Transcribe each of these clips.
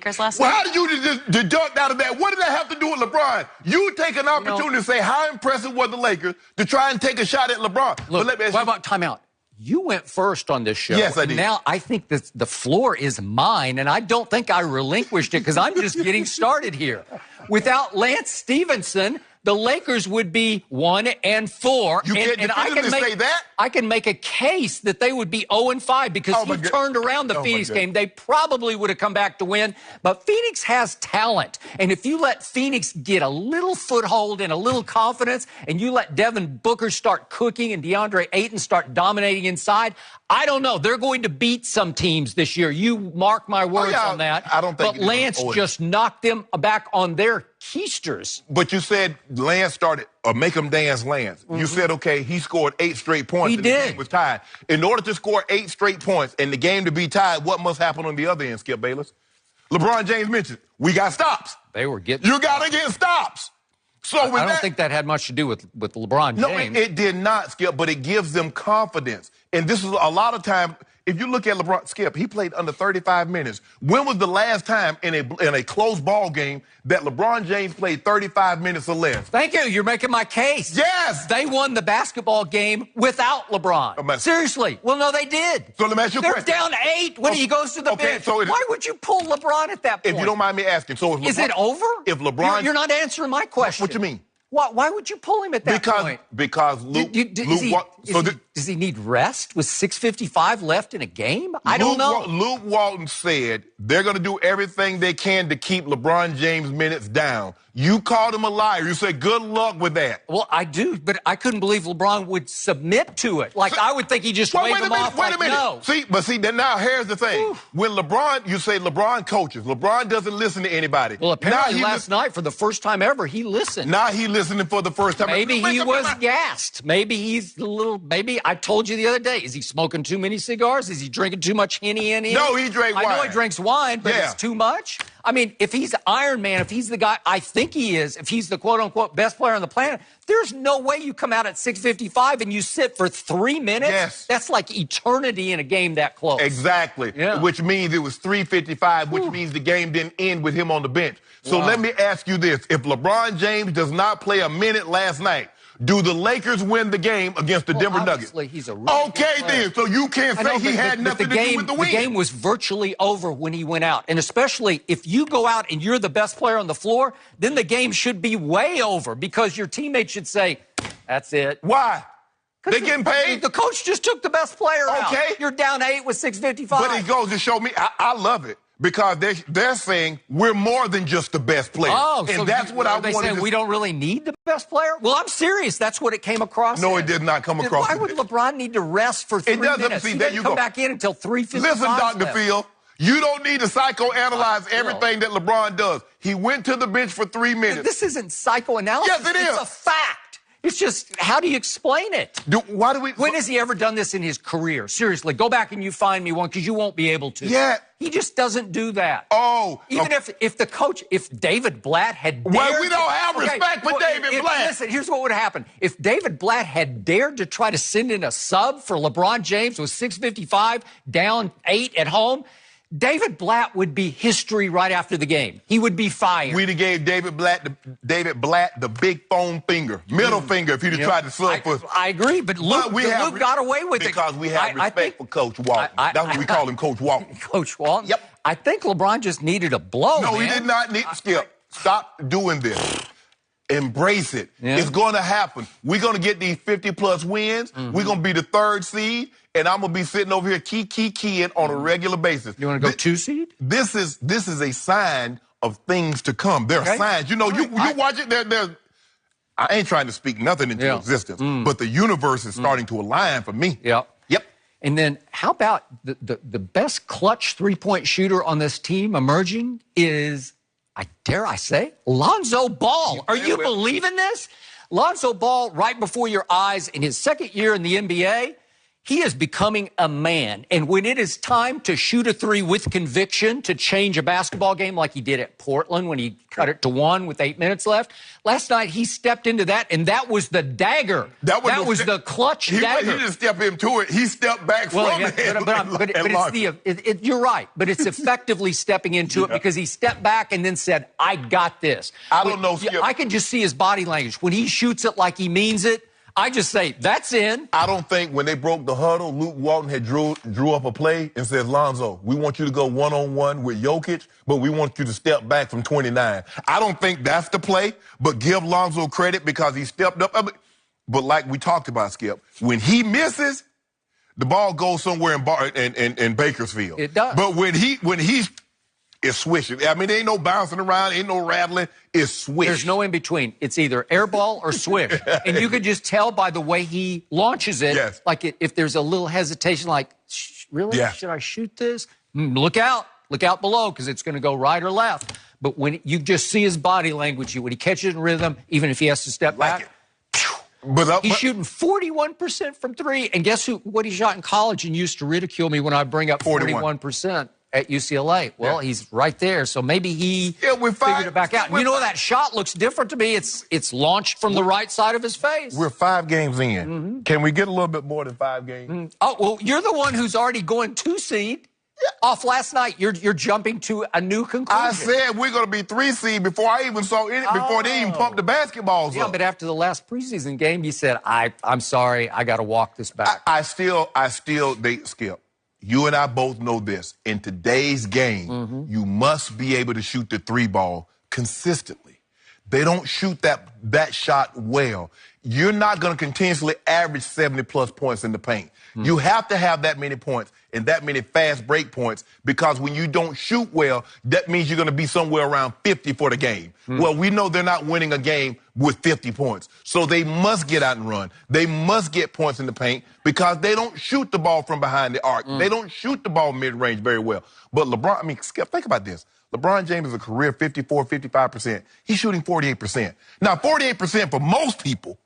Lakers last Well, night. how did you just deduct out of that? What did that have to do with LeBron? You take an opportunity to say how impressive were the Lakers to try and take a shot at LeBron. Look, but let me ask what you, about timeout? You went first on this show. Yes, I did. Now I think that the floor is mine, and I don't think I relinquished it because I'm just getting started here. Without Lance Stevenson, the Lakers would be 1-4. You can't definitively say that? I can make a case that they would be 0-5 because he turned around the Phoenix game. They probably would have come back to win. But Phoenix has talent. And if you let Phoenix get a little foothold and a little confidence, and you let Devin Booker start cooking and DeAndre Ayton start dominating inside, I don't know. They're going to beat some teams this year. You mark my words on that. I don't think. But Lance just knocked them back on their keisters. But you said Lance started, or make him dance Lance. You said, okay, he scored 8 straight points. He and did. The game was tied. In order to score 8 straight points and the game to be tied, what must happen on the other end, Skip Bayless? LeBron James mentioned, we got stops. They were getting. You got to get stops. So I don't think that had much to do with LeBron James. No, it did not, Skip, but it gives them confidence. And this is a lot of time. If you look at LeBron, Skip, he played under 35 minutes. When was the last time in a close ball game that LeBron James played 35 minutes or less? Thank you. You're making my case. Yes. They won the basketball game without LeBron. Seriously. Well, no, they did. So let me ask you a question. They're down 8 when he goes to the bench. So why would you pull LeBron at that point? If you don't mind me asking. So is it over? If LeBron... You're not answering my question. What you mean? Why would you pull him at that point? Because Luke... Does he need rest with 6:55 left in a game? I don't know. Luke Walton said they're going to do everything they can to keep LeBron James' minutes down. You called him a liar. You said good luck with that. Well, I do, but I couldn't believe LeBron would submit to it. Like, I would think he just waved him off like, no. See, then now here's the thing. Oof. When LeBron, you say LeBron coaches. LeBron doesn't listen to anybody. Well, apparently last night, for the first time ever, he listened. Now he listening for the first time. Maybe he was gassed. Maybe he's a little, maybe I told you the other day, is he smoking too many cigars? Is he drinking too much Henny? No, he drank wine. I know he drinks wine, but it's too much. I mean, if he's Iron Man, if he's the guy I think he is, if he's the quote-unquote best player on the planet, there's no way you come out at 6:55 and you sit for 3 minutes. Yes. That's like eternity in a game that close. Exactly. Yeah. Which means it was 3:55, which means the game didn't end with him on the bench. So let me ask you this. If LeBron James does not play a minute last night, do the Lakers win the game against the Denver Nuggets? He's a really good player. Then. So you can't say he had nothing to do with the win. The game was virtually over when he went out. And especially if you go out and you're the best player on the floor, then the game should be way over because your teammates should say, that's it. Why? They getting paid? The coach just took the best player out. Okay. You're down 8 with 6:55. But it goes to show me, I love it. Because they're saying we're more than just the best player. Oh, and so that's what I wanted saying we don't really need the best player? Well, I'm serious. That's what it came across. No, it did not come across. Why would LeBron need to rest for 3 minutes? See, he there didn't you come go. back in until 3:55. Listen, Dr. Phil, you don't need to psychoanalyze everything that LeBron does. He went to the bench for 3 minutes. This isn't psychoanalysis. Yes, it is. It's a fact. It's just, how do you explain it? When has he ever done this in his career? Seriously, go back and you find me one because you won't be able to. Yeah. He just doesn't do that. Oh. Even if the coach, if David Blatt had dared... Well, we don't have respect for David Blatt. Listen, here's what would happen. If David Blatt had dared to try to send in a sub for LeBron James with 6:55, down 8 at home, David Blatt would be history right after the game. He would be fired. We'd have gave David Blatt the big foam finger, middle finger, if he'd have tried to sub for us. I agree, but Luke got away with it. Because we have respect for Coach Walton. That's what we call him, Coach Walton. Coach Walton? Yep. I think LeBron just needed a blow, No, he did not need... Skip, stop doing this. Embrace it. Yeah. It's going to happen. We're going to get these 50-plus wins. We're going to be the 3rd seed, and I'm going to be sitting over here keying on a regular basis. You want to go 2 seed? This is a sign of things to come. There are signs. You know, you watch it, there's... I ain't trying to speak nothing into existence, but the universe is starting to align for me. Yep. And then how about the best clutch three-point shooter on this team emerging is... dare I say, Lonzo Ball. Are you believing this? Lonzo Ball, right before your eyes, in his 2nd year in the NBA, He is becoming a man. And when it is time to shoot a three with conviction to change a basketball game like he did at Portland when he cut it to 1 with 8 minutes left, last night he stepped into that, and that was the dagger. That was the clutch dagger. He didn't step into it. He stepped back from it. You're right. But it's effectively stepping into it because he stepped back and then said, I got this. I don't know, Skip. I can just see his body language. When he shoots it like he means it, I just say, that's in. I don't think when they broke the huddle, Luke Walton had drew up a play and said, Lonzo, we want you to go one-on-one with Jokic, but we want you to step back from 29. I don't think that's the play, but give Lonzo credit because he stepped up. But like we talked about, Skip, when he misses, the ball goes somewhere in Bakersfield. It does. But when he's it's swishing. I mean, there ain't no bouncing around, ain't no rattling. It's swish. There's no in between. It's either air ball or swish. And you could just tell by the way he launches it, like if there's a little hesitation, like, really? Yeah. Should I shoot this? Look out. Look out below because it's going to go right or left. But when you just see his body language, when he catches in rhythm, even if he has to step back, he's shooting 41% from three. And guess what he shot in college and used to ridicule me when I bring up 41%. At UCLA. Well, he's right there, so maybe he figured it back out. You know, that shot looks different to me. It's launched from the right side of his face. We're 5 games in. Can we get a little bit more than 5 games? Oh, well, you're the one who's already going 2 seed. Off last night, you're jumping to a new conclusion. I said we're going to be 3 seed before I even saw it, before they even pumped the basketballs up. Yeah, but after the last preseason game, you said, I'm sorry, I got to walk this back. I still, Skip. You and I both know this. In today's game, you must be able to shoot the 3 ball consistently. They don't shoot that shot well. You're not going to continuously average 70-plus points in the paint. You have to have that many points and that many fast break points because when you don't shoot well, that means you're going to be somewhere around 50 for the game. Well, we know they're not winning a game with 50 points. So they must get out and run. They must get points in the paint because they don't shoot the ball from behind the arc. They don't shoot the ball mid-range very well. But LeBron, Skip, think about this. LeBron James is a career 54, 55%. He's shooting 48%. Now, 48% for most people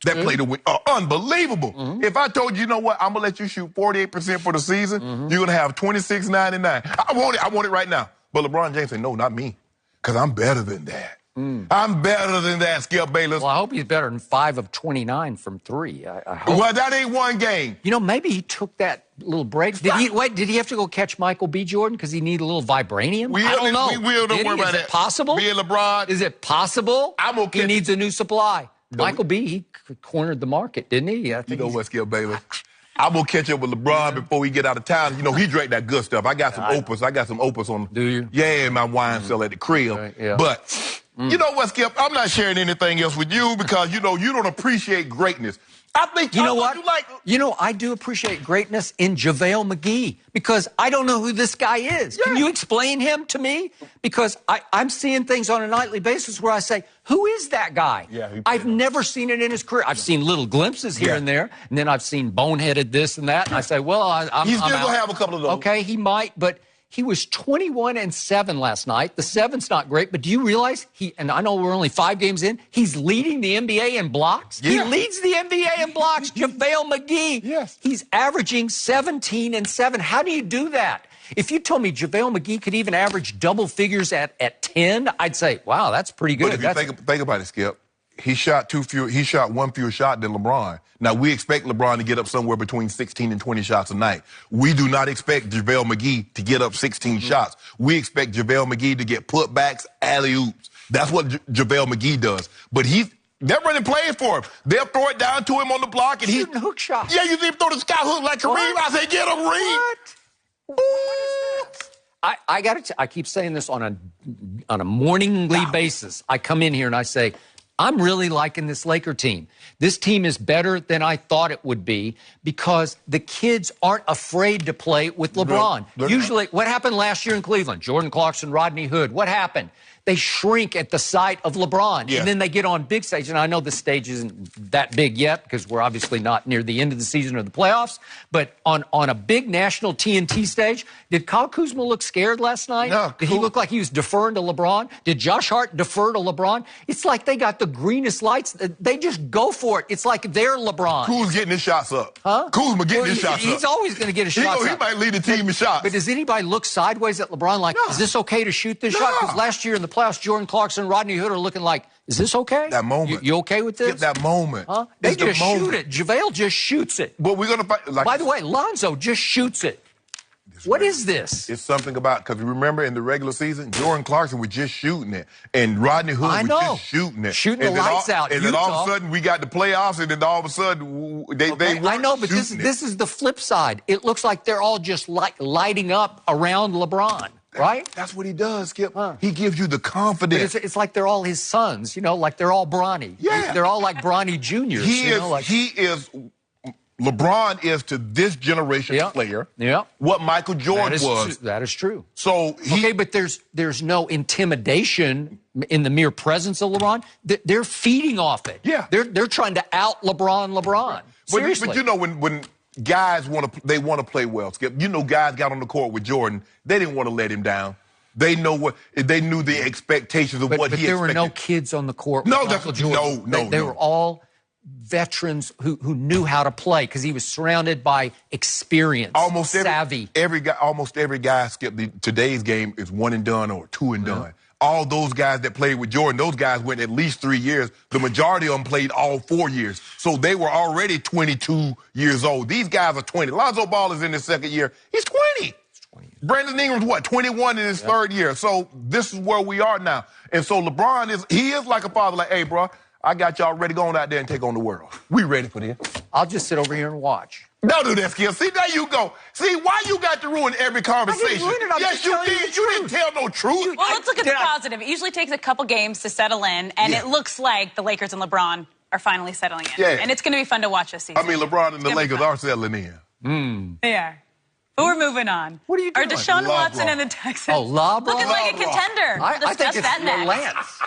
that play to win are unbelievable. If I told you, you know what, I'm going to let you shoot 48% for the season, you're going to have 26.99. I want it right now. But LeBron James said, no, not me, because I'm better than that. I'm better than that, Skip Bayless. Well, I hope he's better than 5 of 29 from 3. I hope. Well, that ain't one game. You know, maybe he took that little break. Did he have to go catch Michael B. Jordan because he needed a little vibranium? I don't know. Don't worry about that. Is it possible? Me and LeBron. Is it possible? I'm okay. He needs a new supply. Michael B., he cornered the market, didn't he? You know what, Skip Bayless? I'm going to catch up with LeBron before we get out of town. You know, he drank that good stuff. I got some Opus. I got some Opus on. Do you? Yeah, my wine cell at the crib. Right, but you know what, Skip? I'm not sharing anything else with you because, you know, you don't appreciate greatness. I think you know what? I do appreciate greatness in JaVale McGee because I don't know who this guy is. Can you explain him to me? Because I'm seeing things on a nightly basis where I say, who is that guy? I've never seen it in his career. I've seen little glimpses here and there, and then I've seen boneheaded this and that, and I say, well, he's still going to have a couple of those. Okay, he might, but he was 21-7 last night. The 7's not great, but do you realize and I know we're only 5 games in, he's leading the NBA in blocks? Yeah. He leads the NBA in blocks, JaVale McGee. Yes. He's averaging 17-7. How do you do that? If you told me JaVale McGee could even average double figures at 10, I'd say, wow, that's pretty good. But if you think about it, Skip, he shot 1 fewer shot than LeBron. Now, we expect LeBron to get up somewhere between 16 and 20 shots a night. We do not expect JaVale McGee to get up 16 shots. We expect JaVale McGee to get putbacks, alley-oops. That's what JaVale McGee does. But they're running plays for him. They'll throw it down to him on the block. And shooting hook shots. Yeah, you see him throw the sky hook like Kareem. I say, get him, Reed. What? I keep saying this on a morningly basis. I come in here and I say, I'm really liking this Laker team. This team is better than I thought it would be because the kids aren't afraid to play with LeBron. Usually, what happened last year in Cleveland? Jordan Clarkson, Rodney Hood. What happened? They shrink at the sight of LeBron, and then they get on big stage. And I know the stage isn't that big yet because we're obviously not near the end of the season or the playoffs. But on a big national TNT stage, did Kyle Kuzma look scared last night? No. Did he look like he was deferring to LeBron? Did Josh Hart defer to LeBron? It's like they got the greenest lights. They just go for it. It's like they're LeBron. Kuzma getting his shots up. Huh? Kuzma getting his shots up. He's always going to get his shots up. He might lead the team in shots. But does anybody look sideways at LeBron like, is this okay to shoot this shot? Because last year in the playoffs, Jordan Clarkson and Rodney Hood are looking like, is this okay? That moment. You okay with this? Get that moment. Huh? They just shoot it. JaVale just shoots it. But we're going to fight. By the way, Lonzo just shoots it. What is this? It's something about, because remember in the regular season, Jordan Clarkson was just shooting it, and Rodney Hood was just shooting it. Shooting the lights out. And then all of a sudden, we got the playoffs, and then all of a sudden, they weren't. I know, but this is the flip side. It looks like they're all just lighting up around LeBron. Right? That's what he does, Skip. He gives you the confidence. It's like they're all his sons, like they're all Bronny. Yeah. They're all like Bronny Juniors. LeBron is to this generation player what Michael Jordan was. That is true. So but there's no intimidation in the mere presence of LeBron. They're feeding off it. Yeah. They're trying to out LeBron. Seriously. But you know when guys want to play well, Skip. Guys got on the court with Jordan. They didn't want to let him down. They knew the expectations of what he expected. But there were no kids on the court with Michael Jordan. They were all veterans who knew how to play because he was surrounded by experience, savvy. Almost every guy, Skip, today's game is one and done or two and done. All those guys that played with Jordan, those guys went at least 3 years. The majority of them played all 4 years. So they were already 22 years old. These guys are 20. Lonzo Ball is in his second year. He's 20. Brandon Ingram's 21 in his third year. So this is where we are now. And so LeBron is like a father, like, hey, bro, I got y'all ready. Go on out there and take on the world. We ready for this. I'll just sit over here and watch. Don't do that, Skip. See, there you go. See, why you got to ruin every conversation? I didn't ruin it. Yes, you did. You didn't tell no truth. Well, let's look at the positive. It usually takes a couple games to settle in, and it looks like the Lakers and LeBron are finally settling in. Yeah. And it's going to be fun to watch this season. I mean, LeBron and the Lakers are settling in. They are. But we're moving on. What are you doing? Are Deshaun Watson and the Texans looking like a contender? I think it's that next. relents.